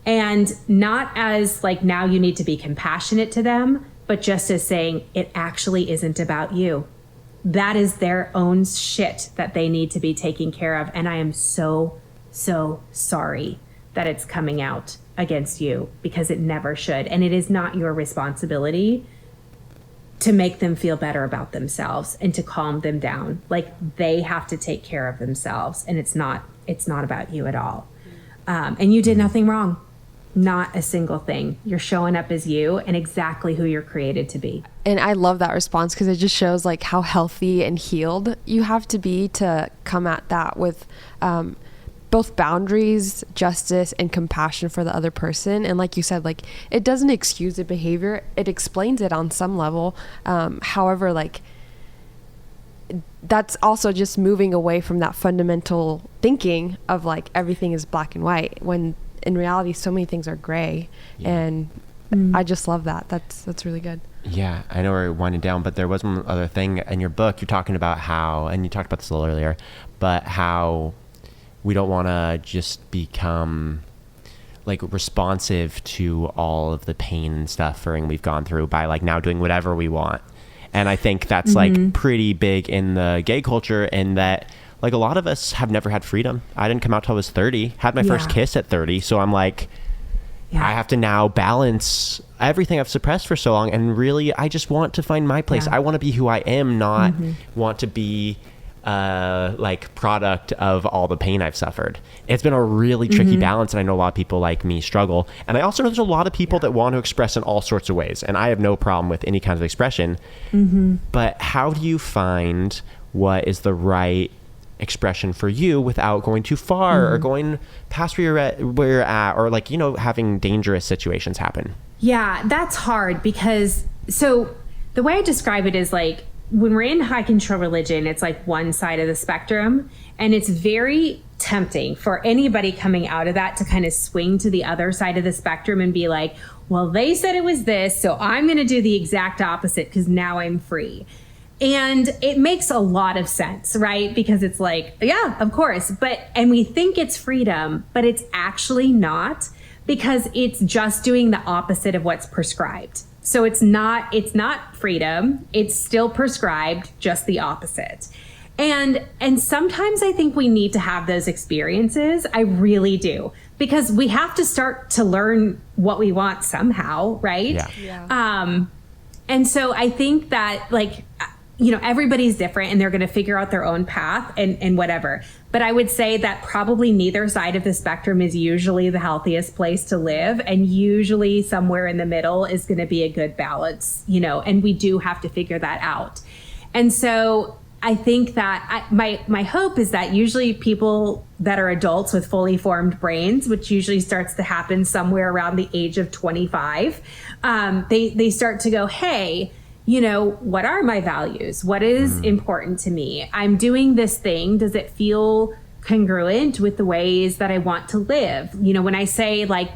And not as like, now you need to be compassionate to them, but just as saying, it actually isn't about you. That is their own shit that they need to be taking care of. And I am so, so sorry that it's coming out against you, because it never should. And it is not your responsibility to make them feel better about themselves and to calm them down. Like, they have to take care of themselves, and it's not about you at all. And you did nothing wrong. Not a single thing. You're showing up as you and exactly who you're created to be. And I love that response, because it just shows like how healthy and healed you have to be to come at that with both boundaries, justice, and compassion for the other person. And like you said, like, it doesn't excuse the behavior, it explains it on some level. However, like, that's also just moving away from that fundamental thinking of like everything is black and white, when in reality so many things are gray. And I just love that. That's really good. Yeah, I know we're winding down, but there was one other thing in your book. You're talking about how, and you talked about this a little earlier, but how we don't want to just become like responsive to all of the pain and suffering we've gone through by like now doing whatever we want. And I think that's like pretty big in the gay culture, in that like a lot of us have never had freedom. I didn't come out till I was 30, had my first kiss at 30. So I'm like, I have to now balance everything I've suppressed for so long. And really, I just want to find my place. I want to be who I am, not want to be like product of all the pain I've suffered. It's been a really tricky balance, and I know a lot of people like me struggle. And I also know there's a lot of people that want to express in all sorts of ways, and I have no problem with any kind of expression. But how do you find what is the right expression for you without going too far or going past where you're at, or like, you know, having dangerous situations happen? Yeah, that's hard, because so the way I describe it is like, when we're in high control religion, it's like one side of the spectrum, and it's very tempting for anybody coming out of that to kind of swing to the other side of the spectrum and be like, well, they said it was this, so I'm going to do the exact opposite because now I'm free. And it makes a lot of sense, right? Because it's like, yeah, of course. And we think it's freedom, but it's actually not, because it's just doing the opposite of what's prescribed. So it's not freedom. It's still prescribed, just the opposite. And sometimes I think we need to have those experiences. I really do, because we have to start to learn what we want somehow, right? Yeah. And so I think that, like, you know, everybody's different and they're going to figure out their own path and whatever. But I would say that probably neither side of the spectrum is usually the healthiest place to live. And usually somewhere in the middle is going to be a good balance, you know, and we do have to figure that out. And so I think that my hope is that usually people that are adults with fully formed brains, which usually starts to happen somewhere around the age of 25, they start to go, hey, you know, what are my values? What is important to me? I'm doing this thing. Does it feel congruent with the ways that I want to live? You know, when I say like,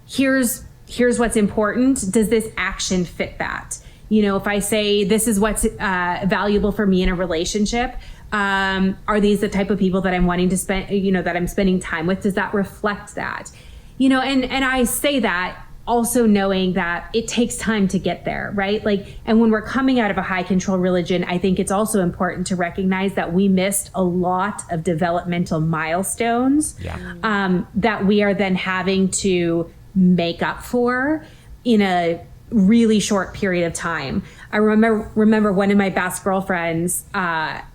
here's what's important, does this action fit that? You know, if I say this is what's valuable for me in a relationship, are these the type of people that I'm wanting to spend, you know, that I'm spending time with? Does that reflect that? You know, and I say that also knowing that it takes time to get there, right? Like, and when we're coming out of a high control religion, I think it's also important to recognize that we missed a lot of developmental milestones that we are then having to make up for in a really short period of time. I remember one of my best girlfriends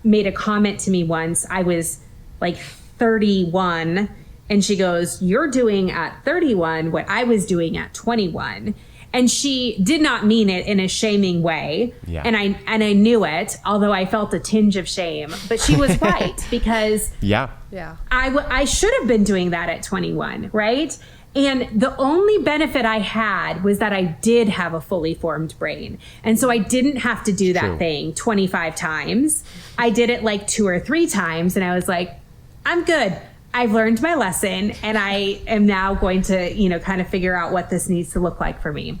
made a comment to me once. I was like 31. And she goes, you're doing at 31 what I was doing at 21. And she did not mean it in a shaming way. Yeah. And I knew it, although I felt a tinge of shame. But she was right, because I should have been doing that at 21, right? And the only benefit I had was that I did have a fully formed brain. And so I didn't have to do that thing 25 times. I did it like 2 or 3 times. And I was like, I'm good. I've learned my lesson, and I am now going to, you know, kind of figure out what this needs to look like for me.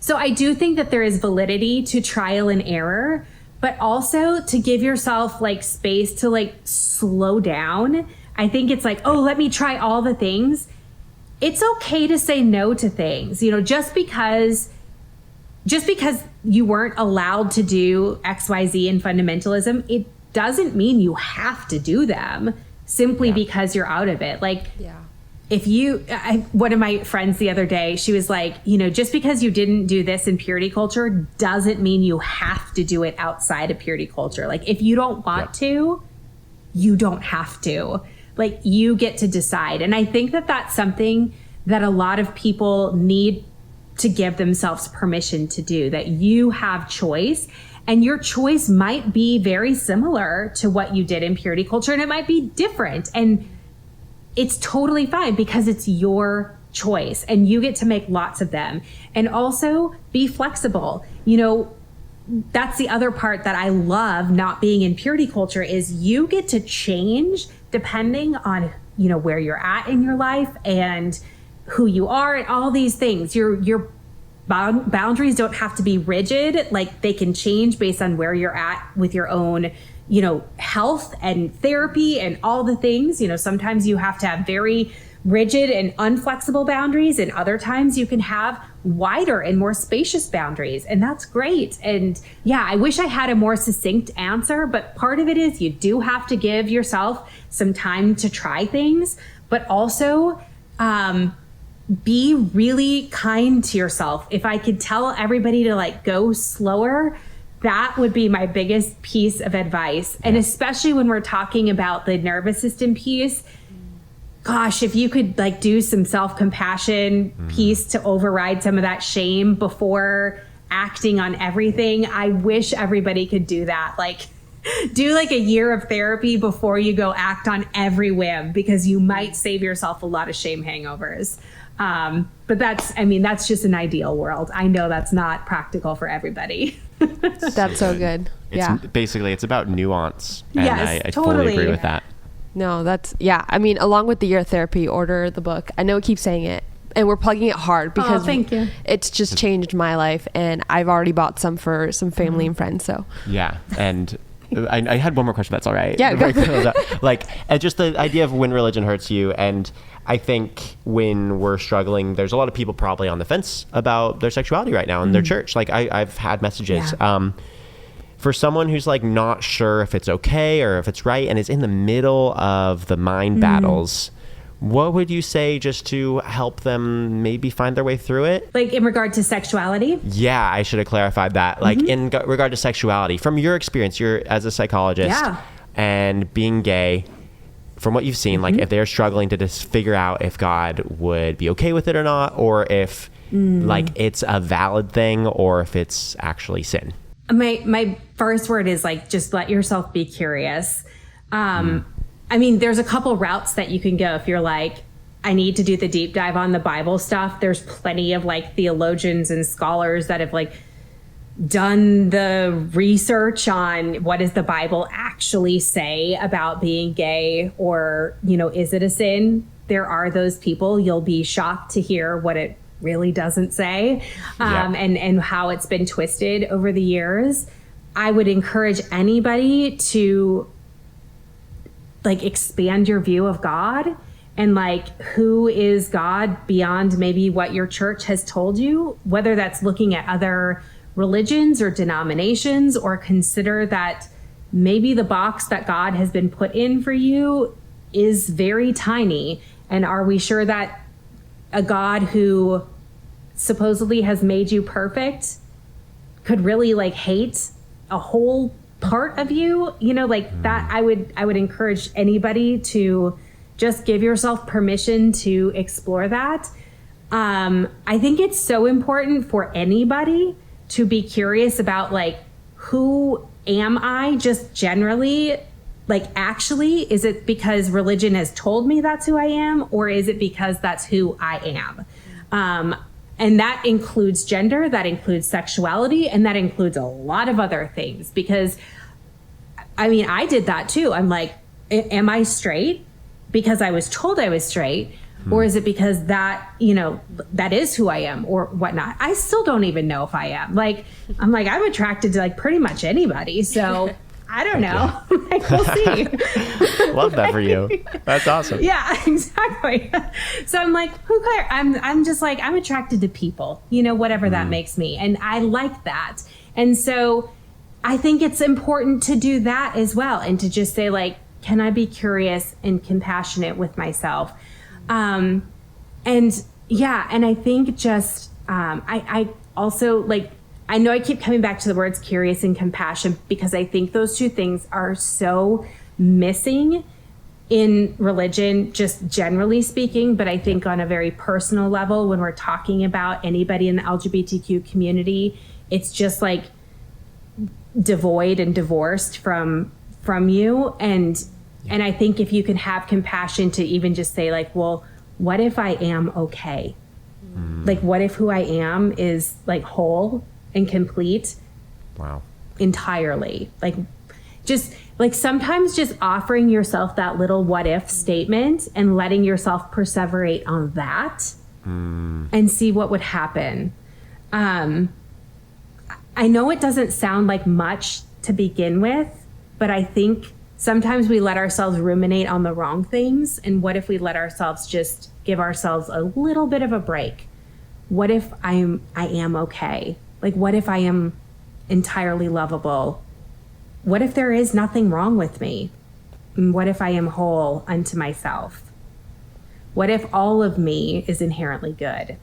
So I do think that there is validity to trial and error, but also to give yourself like space to like slow down. I think it's like, oh, let me try all the things. It's okay to say no to things, you know, just because just because you weren't allowed to do XYZ in fundamentalism, it doesn't mean you have to do them simply because you're out of it. Like, if one of my friends the other day, she was like, just because you didn't do this in purity culture doesn't mean you have to do it outside of purity culture. Like, if you don't want to, you don't have to. Like, you get to decide. And I think that that's something that a lot of people need to give themselves permission to do, that you have choice, and your choice might be very similar to what you did in purity culture, and it might be different. And it's totally fine because it's your choice and you get to make lots of them. And also be flexible. That's the other part that I love not being in purity culture, is you get to change depending on, where you're at in your life and who you are and all these things. Your boundaries don't have to be rigid. Like, they can change based on where you're at with your own health and therapy and all the things. Sometimes you have to have very rigid and unflexible boundaries, and other times you can have wider and more spacious boundaries, and that's great. And I wish I had a more succinct answer, but part of it is you do have to give yourself some time to try things, but also be really kind to yourself. If I could tell everybody to go slower, that would be my biggest piece of advice. And especially when we're talking about the nervous system piece, gosh, if you could do some self-compassion piece to override some of that shame before acting on everything, I wish everybody could do that. Do a year of therapy before you go act on every whim, because you might save yourself a lot of shame hangovers. But that's just an ideal world. I know that's not practical for everybody. That's so good. Basically, it's about nuance. And yes, I totally fully agree with that. No, along with the year of therapy, order the book. I know I keep saying it, and we're plugging it hard because thank you. It's just changed my life, and I've already bought some for some family and friends. So and I had one more question. That's all right. Yeah, go. Just the idea of when religion hurts you, and I think when we're struggling, there's a lot of people probably on the fence about their sexuality right now in their church. I've had messages. For someone who's not sure if it's okay or if it's right and is in the middle of the mind battles, what would you say just to help them maybe find their way through it? In regard to sexuality? Yeah, I should have clarified that. In regard to sexuality, from your experience, you're as a psychologist and being gay, from what you've seen, if they're struggling to just figure out if God would be okay with it or not, or if it's a valid thing or if it's actually sin. My first word is just let yourself be curious. There's a couple routes that you can go. If you're I need to do the deep dive on the Bible stuff, there's plenty of theologians and scholars that have done the research on what does the Bible actually say about being gay, or, is it a sin? There are those people. You'll be shocked to hear what it really doesn't say, and how it's been twisted over the years. I would encourage anybody to expand your view of God and who is God beyond maybe what your church has told you, whether that's looking at other religions or denominations, or consider that maybe the box that God has been put in for you is very tiny. And are we sure that a God who supposedly has made you perfect could really hate a whole part of you? That I would encourage anybody to just give yourself permission to explore that. I think it's so important for anybody to be curious about who am I just generally, actually, is it because religion has told me that's who I am, or is it because that's who I am? And that includes gender, that includes sexuality, and that includes a lot of other things. Because, I did that too. I'm am I straight because I was told I was straight? Or is it because that, that is who I am or whatnot? I still don't even know if I am. I'm attracted to pretty much anybody. So I don't know. Like, we'll see. Love that for you. That's awesome. Yeah, exactly. So I'm like, who cares? I'm just like, I'm attracted to people, whatever that makes me. And I like that. And so I think it's important to do that as well. And to just say, like, can I be curious and compassionate with myself? And I think just, I also, like, I know I keep coming back to the words curious and compassion because I think those two things are so missing in religion, just generally speaking. But I think on a very personal level, when we're talking about anybody in the LGBTQ community, it's just like devoid and divorced from you. And I think if you can have compassion to even just say, like, well, what if I am okay? Like, what if who I am is like whole and complete? Wow. Entirely. Like, just like sometimes just offering yourself that little what if statement and letting yourself perseverate on that and see what would happen. I know it doesn't sound like much to begin with, but I think sometimes we let ourselves ruminate on the wrong things. And what if we let ourselves just give ourselves a little bit of a break? What if I am okay? Like, what if I am entirely lovable? What if there is nothing wrong with me? And what if I am whole unto myself? What if all of me is inherently good?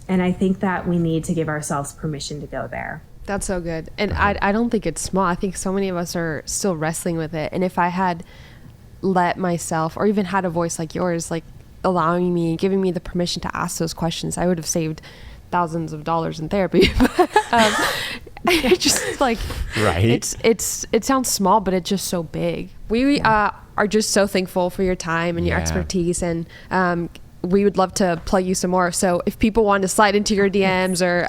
And I think that we need to give ourselves permission to go there. That's so good. And I don't think it's small. I think so many of us are still wrestling with it. And if I had let myself, or even had a voice like yours, like allowing me, giving me the permission to ask those questions, I would have saved thousands of dollars in therapy. It's just like, right. It sounds small, but it's just so big. We are just so thankful for your time and your expertise, and we would love to plug you some more. So if people want to slide into your DMs or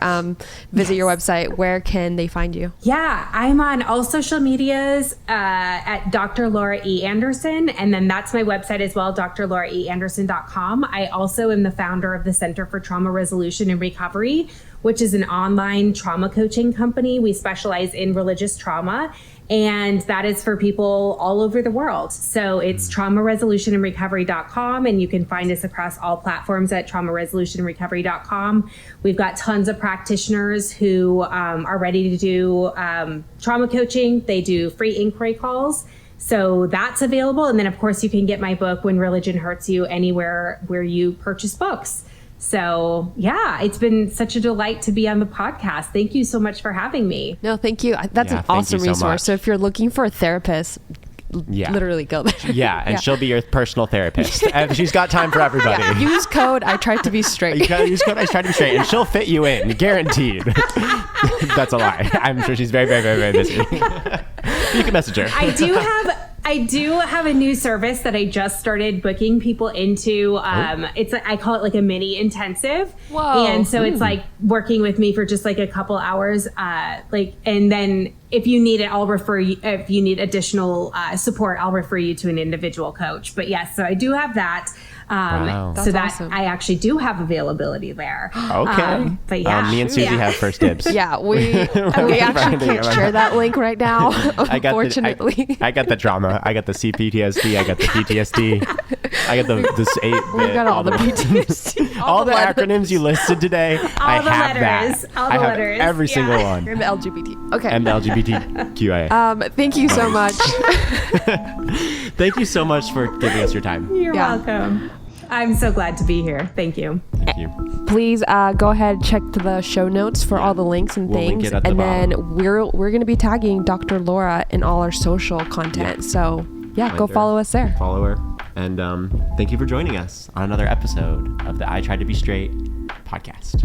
visit your website, where can they find you? Yeah, I'm on all social medias at Dr. Laura E. Anderson. And then that's my website as well, drlauraeanderson.com. I also am the founder of the Center for Trauma Resolution and Recovery, which is an online trauma coaching company. We specialize in religious trauma, and that is for people all over the world. So it's traumaresolutionandrecovery.com, and you can find us across all platforms at traumaresolutionandrecovery.com. We've got tons of practitioners who are ready to do trauma coaching. They do free inquiry calls. So that's available. And then, of course, you can get my book, When Religion Hurts You, anywhere where you purchase books. So yeah, it's been such a delight to be on the podcast. Thank you so much for having me. No, thank you. That's an awesome resource. So if you're looking for a therapist, literally go there. Yeah, and she'll be your personal therapist. And she's got time for everybody. Yeah. Use code I tried to be straight. You gotta use code I tried to be straight, and she'll fit you in, guaranteed. That's a lie. I'm sure she's very, very, very, very busy. You can message her. I do have a new service that I just started booking people into. I call it like a mini intensive. Whoa. And so it's like working with me for just like a couple hours. And then if you need it, I'll refer you, if you need additional support, I'll refer you to an individual coach. But yes, so I do have that. Wow. So that awesome. I actually do have availability there. Okay. But yeah. Me and Susie have first dibs. Yeah, we actually can't share that link right now, unfortunately. I got the drama. I got the CPTSD. I got the PTSD. I got We got all the PTSD. all the acronyms you listed today. I have that. All the letters. Every single one. And the LGBT. Okay. And the LGBTQIA. Thank you so much. Thank you so much for giving us your time. You're welcome. I'm so glad to be here. Thank you. Thank you. Please go ahead, check the show notes for all the links and things. And then we're going to be tagging Dr. Laura in all our social content. So go follow us there. Follow her. And thank you for joining us on another episode of the I Tried to Be Straight podcast.